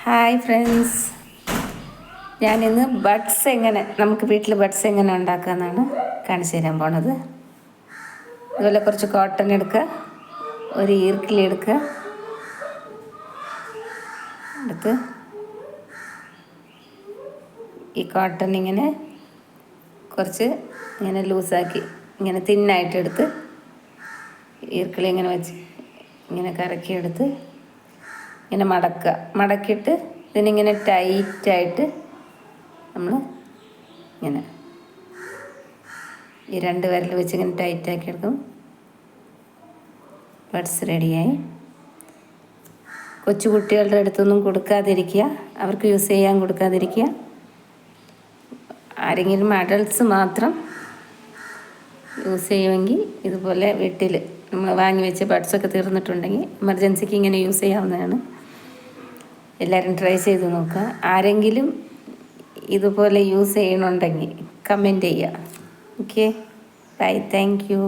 Hi friends, ഞാനിന്ന് buds നമുക്ക് വീട്ടിൽ ബഡ്സ് എങ്ങനെ ഉണ്ടാക്കാമെന്നാണ് കാണിച്ചു തരാൻ പോണത്. അതുപോലെ കുറച്ച് കോട്ടൺ എടുക്കുക, ഒരു ഈർക്കിലി എടുക്കുക, എടുത്ത് ഈ കോട്ടൺ കുറച്ച് ലൂസാക്കി തിന്നായിട്ട് എടുത്ത് ഈർക്കിലി വെച്ച് കറക്കിയെടുത്ത് മടക്കിയിട്ട് ടൈറ്റായിട്ട് നമ്മൾ ഈ രണ്ട് വിരൽ വെച്ച് ടൈറ്റാക്കി എടുക്കും. ബഡ്സ് റെഡിയായി. കൊച്ചു കുട്ടികളുടെ അടുത്തൊന്നും കൊടുക്കാതിരിക്കുക, അവർക്ക് യൂസ് ചെയ്യാൻ കൊടുക്കാതിരിക്കുക. ആരെങ്കിലും അഡൾട്ട്സ് മാത്രം യൂസ് ചെയ്യുമെങ്കിൽ ഇതുപോലെ വീട്ടിൽ നമ്മൾ വാങ്ങി വെച്ച് ബഡ്സൊക്കെ തീർന്നിട്ടുണ്ടെങ്കിൽ എമർജൻസിക്ക് യൂസ് ചെയ്യാവുന്നതാണ്. എല്ലാവരും ട്രൈ ചെയ്ത് നോക്കുക. ആരെങ്കിലും ഇതുപോലെ യൂസ് ചെയ്യണമെന്നുണ്ടെങ്കിൽ കമൻറ്റ് ചെയ്യുക. Okay, bye, thank U.